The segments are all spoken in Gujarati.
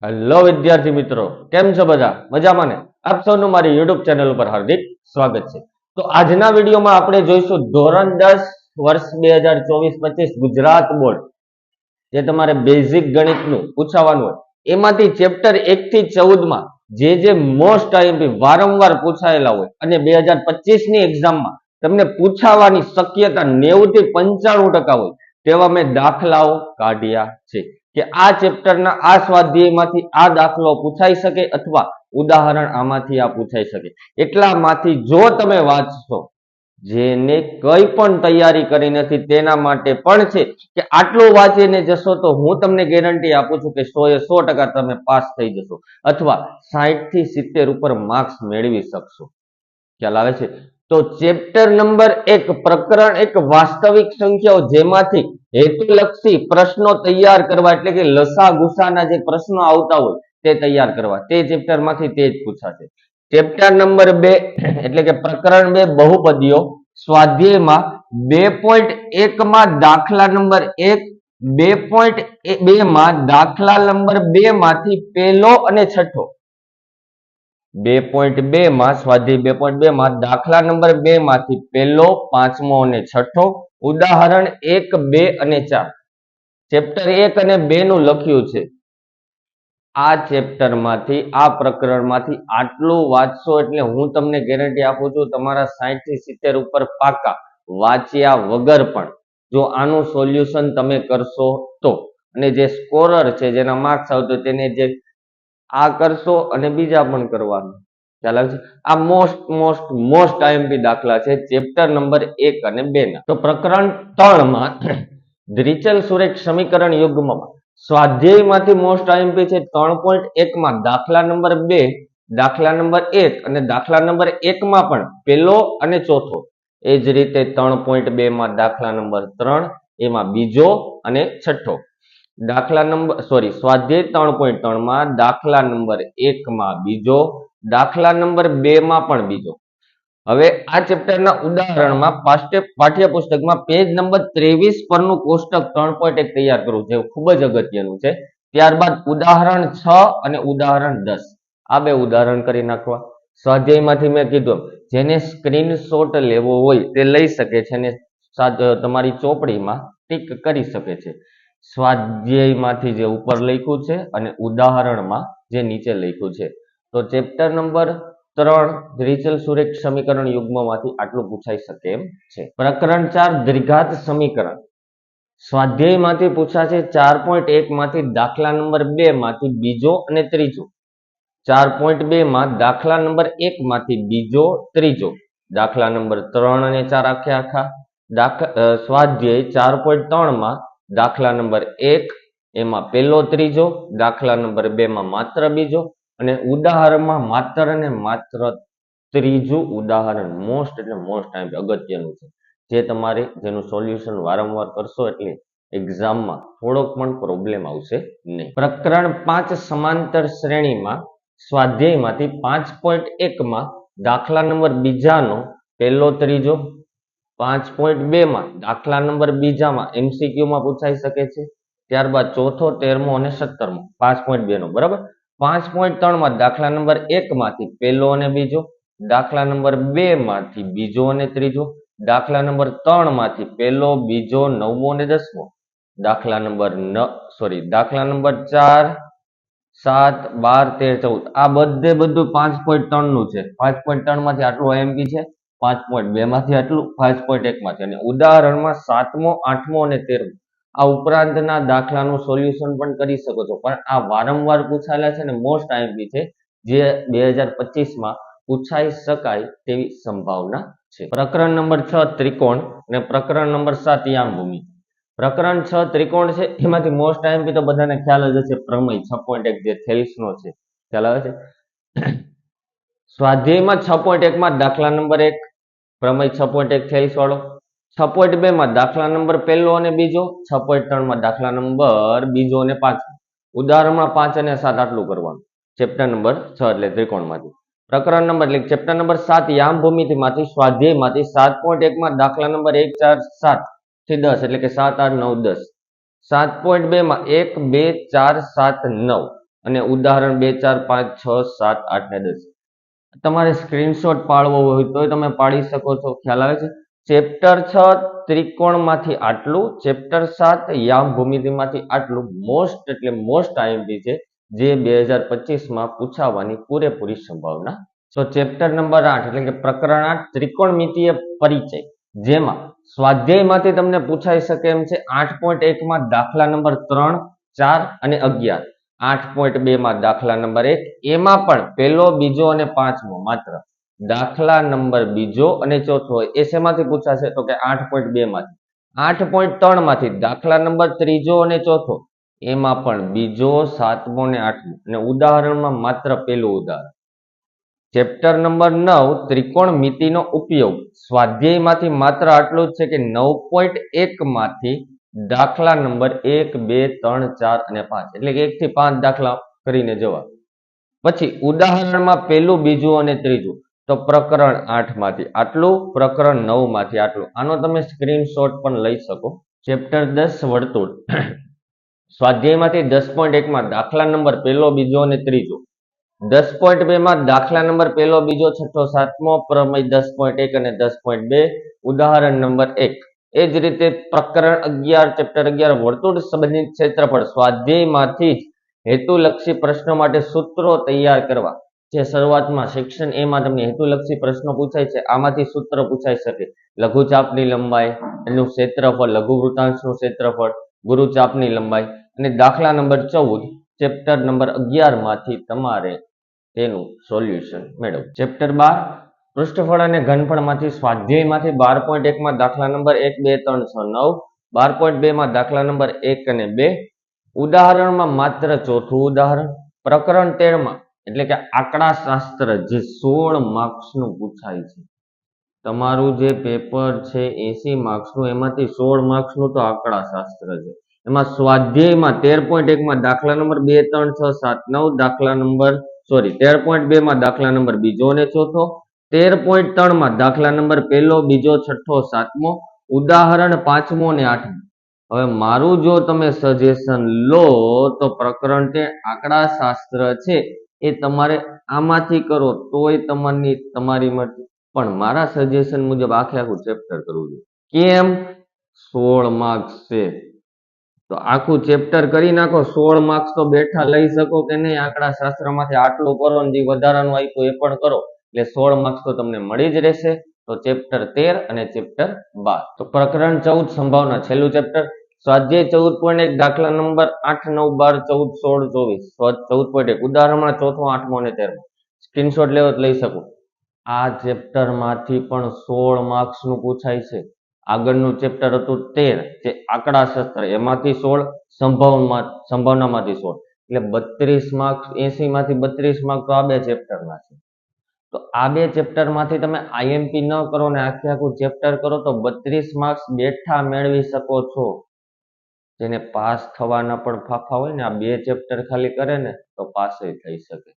હેલો વિદ્યાર્થી મિત્રો, કેમ છો બધા? મજામાં ને? આપ સૌનું મારી યુટ્યુબ ચેનલ ઉપર હાર્દિક સ્વાગત છે. તો આજના વિડીયોમાં આપણે જોઈશું ધોરણ 10 વર્ષ 2024-25 ગુજરાત બોર્ડ જે તમારે બેઝિક ગણિતનું પૂછાવાનું હોય એમાંથી ચેપ્ટર 1 થી 14 માં જે મોસ્ટ આઈએમપી વારંવાર પૂછાયેલા હોય અને 2025 ની એક્ઝામમાં તમને પૂછાવાની શક્યતા 90 થી 95% હોય તેવા મેં દાખલાઓ કાઢ્યા છે કે આ ચેપ્ટરના આ સ્વાધ્યાયમાંથી આ દાખલો પૂછાઈ શકે અથવા ઉદાહરણ આમાંથી આ પૂછાઈ શકે. એટલામાંથી જો તમે વાંચશો, જેને કઈ પણ તૈયારી કરી નથી તેના માટે પણ છે કે આટલું વાંચીને જશો તો હું તમને ગેરંટી આપું છું કે 100% તમે પાસ થઈ જશો અથવા 60 થી 70 ઉપર માર્ક્સ મેળવી શકશો. ખ્યાલ આવે છે? તો ચેપ્ટર નંબર 1 પ્રકરણ 1 વાસ્તવિક સંખ્યાઓ, જેમાંથી હેતુલક્ષી પ્રશ્નો તૈયાર કરવા એટલે કે લસા ગુસાના જે પ્રશ્નો આવતા હોય તે તૈયાર કરવા, તે ચેપ્ટરમાંથી તે જ પૂછાશે. ચેપ્ટર નંબર 2 એટલે કે પ્રકરણ 2 બહુપદીઓ, સ્વાધ્યાયમાં 2.1 માં દાખલા નંબર 1, 2.2 માં દાખલા નંબર 2 માંથી પહેલો અને છઠ્ઠો, 2.2 માં સ્વાધ્યાય 2.2 માં દાખલા નંબર 2 માંથી પહેલો, પાંચમો અને છઠ્ઠો, ઉદાહરણ 1, 2 અને 4. ચેપ્ટર 1 અને 2 નું લખ્યું છે. આ ચેપ્ટર માંથી, આ પ્રકરણમાંથી આટલું વાંચશો એટલે હું તમને ગેરંટી આપું છું તમારા 60 થી 70 ઉપર પાકા વાંચ્યા વગર પણ જો આનું સોલ્યુશન તમે કરશો તો, અને જે સ્કોરર છે જેના માર્ક્સ આવતો તેને જે આ કરશો અને બીજા પણ કરવાનું. ખ્યાલ આવે છે? આ મોસ્ટ આઈએમપી દાખલા છે ચેપ્ટર નંબર 1 અને 2 ના. તો પ્રકરણ 3 માં દ્વિચલ સુરેખ સમીકરણ યુગ્મમાં સ્વાધ્યાયમાંથી મોસ્ટ આઈએમપી છે 3.1 માં દાખલા નંબર 2, દાખલા નંબર 1 અને દાખલા નંબર 1 માં પણ પહેલો અને ચોથો. એ જ રીતે 3.2 માં દાખલા નંબર 3, એમાં બીજો અને છઠ્ઠો. દાખલા નંબર સ્વાધ્યાય 3.3 માં દાખલા નંબર 1 માં બીજો, દાખલા નંબર 2 માં પણ બીજો. હવે આ ચેપ્ટરના ઉદાહરણમાં પાઠ્યપુસ્તકમાં પેજ નંબર 23 પરનું કોષ્ટક 3.1 તૈયાર કરવું જે ખૂબ જ અગત્યનું છે. ત્યારબાદ ઉદાહરણ 6 અને ઉદાહરણ 10, આ બે ઉદાહરણ કરી નાખવા. સ્વાધ્યાયમાંથી મેં કીધું જેને સ્ક્રીનશોટ લેવો હોય તે લઈ શકે છે અને તમારી ચોપડીમાં ટીક કરી શકે છે. સ્વાધ્યાયમાંથી જે ઉપર લખ્યું છે અને ઉદાહરણમાં જે નીચે લખ્યું છે. તો ચેપ્ટર નંબર 3 દ્વિચલ સુરેખ સમીકરણ યુગ્મમાંથી આટલું પૂછાઈ શકે એમ છે. પ્રકરણ 4 દ્વિઘાત સમીકરણ, સ્વાધ્યાયમાંથી પૂછાશે 4.1 માંથી દાખલા નંબર 2 માંથી બીજો અને ત્રીજો, 4.2 માં દાખલા નંબર 1 માંથી બીજો, ત્રીજો, દાખલા નંબર 3 અને 4 આખા. સ્વાધ્યાય 4.3 માં દાખલા નંબર 1 એમાં પહેલો ત્રીજો, દાખલા નંબર 2 માં માત્ર બીજો અને ઉદાહરણમાં માત્ર અને માત્ર ત્રીજું ઉદાહરણ. મોસ્ટ અગત્યનું છે જે તમારે જેનું સોલ્યુશન વારંવાર કરશો એટલે એક્ઝામમાં થોડોક પણ પ્રોબ્લેમ આવશે નહીં. પ્રકરણ 5 સમાંતર શ્રેણીમાં સ્વાધ્યાયમાંથી 5.1 માં દાખલા નંબર બીજાનો પહેલો ત્રીજો, 5.2 માં દાખલા નંબર બીજામાં એમસીક્યુમાં પૂછાઈ શકે છે. ત્યારબાદ ચોથો, 13મો અને 17મો 5.2 નો બરાબર. 5.3 માં દાખલા નંબર 1 માંથી પહેલો અને બીજો, દાખલા નંબર 2 માંથી બીજો અને ત્રીજો, દાખલા નંબર 3 માંથી પહેલો, બીજો, 9મો અને 10મો, દાખલા નંબર 4, 7, 12, 13, 14 આ બધું 5.3 નું છે. 5.3 માંથી આટલું આઈએમપી છે, 5.2 માંથી આટલું, 5.1 માંથી, અને ઉદાહરણમાં 7મો, 8મો અને 13મો આ ઉપરાંતના દાખલાનું સોલ્યુશન પણ કરી શકો છો. પણ આ વારંવાર પૂછાયેલા છે ને મોસ્ટ આઈએમપી છે જે 2025 માં પૂછાઈ શકાય તેવી સંભાવના છે. પ્રકરણ નંબર 6 ત્રિકોણ અને પ્રકરણ નંબર 7 યામભૂમિ. પ્રકરણ 6 ત્રિકોણ છે એમાંથી મોસ્ટ આઈએમપી તો બધાને ખ્યાલ જ હશે, પ્રમેય 6.1 જે થેલ્સનો છે. ખ્યાલ આવે છે? સ્વાધ્યાયમાં 6.1 માં દાખલા નંબર 1 પ્રમેય 6.1 થેલ્સ વાળો, 6.2 માં દાખલા નંબર પહેલો અને બીજો, 6.3 માં દાખલા નંબર બીજો અને પાંચમો, ઉદાહરણમાં 5 અને 7 આટલું કરવાનું. ચેપ્ટર નંબર 6 એટલે ત્રિકોણમાંથી. પ્રકરણ નંબર એટલે ચેપ્ટર નંબર 7 યામભૂમિમાંથી સ્વાધ્યાયમાંથી 7.1 માં દાખલા નંબર 1, 4, 7 થી 10 એટલે કે 7, 8, 9, 10, 7.2 માં 1, 2, 4, 7, 9 અને ઉદાહરણ 2, 4, 5, 6, 7, 8 ને 10 તમારે સ્ક્રીનશોટ પાડવો હોય તો તમે પાડી શકો છો. ખ્યાલ આવે છે? ચેપ્ટર 6 ત્રિકોણમાંથી આટલું, ચેપ્ટર 7 યામ ભૂમિતિમાંથી આટલું મોસ્ટ આઈએમપી છે, જે 2025માં પૂછાવાની પૂરેપૂરી સંભાવના. તો ચેપ્ટર નંબર 8 એટલે કે પ્રકરણ 8 ત્રિકોણમિતીય પરિચય, જેમાં સ્વાધ્યાયમાંથી તમને પૂછાઈ શકે એમ છે. 8.1 માં દાખલા નંબર 3, 4 અને 11. 8.2 માં દાખલા નંબર 1, એમાં પણ પહેલો, બીજો અને પાંચમો માત્ર દાખલા નંબર બીજો અને ચોથો એ શેમાંથી પૂછાશે? તો કે 8.2 માંથી. 8.3 માંથી દાખલા નંબર ત્રીજો અને ચોથો, એમાં પણ બીજો, સાતમો અને આઠમો, અને ઉદાહરણમાં માત્ર પહેલું ઉદાહરણ. ચેપ્ટર નંબર 9 ત્રિકોણમિતિનો ઉપયોગ, સ્વાધ્યાયમાંથી માત્ર આટલું જ છે કે 9.1 માંથી દાખલા નંબર 1, 2, 3, 4 અને 5 એટલે કે 1 થી 5 દાખલા કરીને જવાબ. પછી ઉદાહરણમાં પહેલું, બીજું અને ત્રીજું, તો પ્રકરણ 8 માંથી આટલું, પ્રકરણ 9 માંથી આટલું. આનો તમે સ્ક્રીનશોટ પણ લઈ શકો. ચેપ્ટર 10 વર્તુળ, સ્વાધ્યાયમાંથી 10.1 માં દાખલા નંબર પહેલો, બીજો અને ત્રીજો. 10.2 માં દાખલા નંબર પહેલો, બીજો, છઠ્ઠો, સાતમો, પ્રમેય 10.1 અને 10.2, ઉદાહરણ નંબર 1. એ જ રીતે પ્રકરણ 11 ચેપ્ટર 11 વર્તુળ સંબંધિત ક્ષેત્રફળ, સ્વાધ્યાયમાંથી જ હેતુલક્ષી પ્રશ્નો માટે સૂત્રો તૈયાર કરવા. જે શરૂઆતમાં સેક્શન A માં તમને હેતુલક્ષી પ્રશ્નો પૂછાય છે, આમાંથી સૂત્ર પૂછાઈ શકે. લઘુચાપની લંબાઈ, એનું ક્ષેત્રફળ, લઘુ વૃત્તાંશનું ક્ષેત્રફળ, ગુરુચાપની લંબાઈ, અને દાખલા નંબર 14 ચેપ્ટર નંબર 11 માંથી તમારે તેનું સોલ્યુશન મેળવવું. ચેપ્ટર 12 પૃષ્ઠફળ અને ઘનફળમાંથી, સ્વાધ્યાયમાંથી 12.1 માં દાખલા નંબર 1, 2, 3, 6, 9, 12.2 માં દાખલા નંબર 1 અને 2, ઉદાહરણમાં માત્ર ચોથું ઉદાહરણ. પ્રકરણ 13 માં એટલે કે આંકડા શાસ્ત્ર, જે 16 માર્ક્સનું પૂછાય છે. તમારું જે પેપર છે 80 માર્ક્સનું, એમાંથી 16 માર્ક્સનું તો આંકડા શાસ્ત્ર છે. એમાં સ્વાધ્યાયમાં 13.1 માં દાખલા નંબર 2, 3, 6, 7, 9, દાખલા નંબર 13.2 માં દાખલા નંબર બીજો અને ચોથો, 13.3 માં દાખલા નંબર પહેલો, બીજો, છઠ્ઠો, સાતમો, ઉદાહરણ પાંચમો અને આઠમો. હવે મારું જો તમે સજેશન લો તો પ્રકરણ 13 આંકડા શાસ્ત્ર છે એ તમારે આમાંથી કરો તોય તમારી મરજી, પણ મારા સજેશન મુજબ આખું ચેપ્ટર કરવું જોઈએ. કેમ? 16 માર્ક્સ છે તો આખું ચેપ્ટર કરી નાખો. 16 માર્ક્સ તો બેઠા લઈ શકો કે નહીં? આંકડા શાસ્ત્રમાંથી આટલું કરો ને જે વધારાનું આપ્યું એ પણ કરો, એટલે 16 માર્ક્સ તો તમને મળી જ રહેશે. તો ચેપ્ટર 13 અને ચેપ્ટર 12. તો પ્રકરણ 14 સંભાવના, છેલ્લું ચેપ્ટર. સ્વાધ્યાય 14.1 દાખલા નંબર 8, 9, 12, 14, 16, 24. 14.1 ઉદાહરણમાં ચોથો, આઠમો અને 13મો. સ્ક્રીનશોટ લેવો તો લઈ શકો. આ ચેપ્ટર માંથી પણ 16 માર્ક્સ નું પૂછાય છે. આગળનું ચેપ્ટર હતું 13, જે આંકડા શાસ્ત્ર, એમાંથી 16, સંભાવનામાંથી 16, એટલે 32 માર્ક્સ. 80 માંથી 32 માર્ક તો આ બે ચેપ્ટરમાં છે. તો આ બે ચેપ્ટર માંથી તમે આઈએમપી ન કરો ને આખું ચેપ્ટર કરો તો 32 માર્ક્સ બેઠા મેળવી શકો છો. જેને પાસ થવાના પણ ફાફા હોય ને, આ બે ચેપ્ટર ખાલી કરે ને તો પાસ થઈ શકે,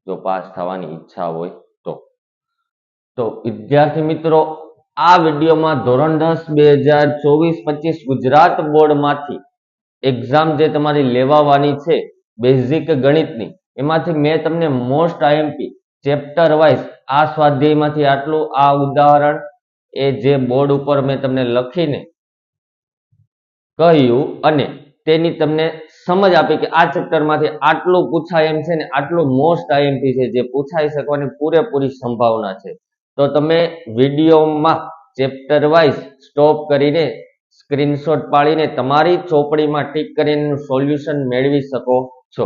જો પાસ થવાની ઈચ્છા હોય તો વિદ્યાર્થી મિત્રો, આ વિડીયોમાં ધોરણ 10 2024-25 ગુજરાત બોર્ડમાંથી એક્ઝામ જે તમારી લેવાવાની છે બેઝિક ગણિતની, એમાંથી મેં તમને મોસ્ટ આઈએમપી ચેપ્ટર વાઇઝ આ સ્વાધ્યાયમાંથી આટલું, આ ઉદાહરણ એ જે બોર્ડ ઉપર મેં તમને લખીને કહ્યું અને તેની તમને સમજ આપી કે આ ચેપ્ટરમાંથી આટલું પૂછાય એમ છે ને આટલું મોસ્ટ આઈએમપી છે, જે પૂછાઈ શકવાની પૂરેપૂરી સંભાવના છે. તો તમે વિડીયોમાં ચેપ્ટર વાઇઝ સ્ટોપ કરીને સ્ક્રીનશોટ પાડીને તમારી ચોપડીમાં ટીક કરીને સોલ્યુશન મેળવી શકો છો.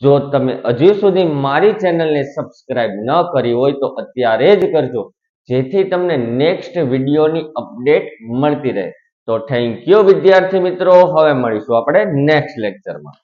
જો તમે હજુ સુધી મારી ચેનલને સબસ્ક્રાઇબ ન કરી હોય તો અત્યારે જ કરજો, જેથી તમને નેક્સ્ટ વિડીયોની અપડેટ મળતી રહે. તો થેન્ક યુ વિદ્યાર્થી મિત્રો. હવે મળીશું આપણે નેક્સ્ટ લેક્ચરમાં.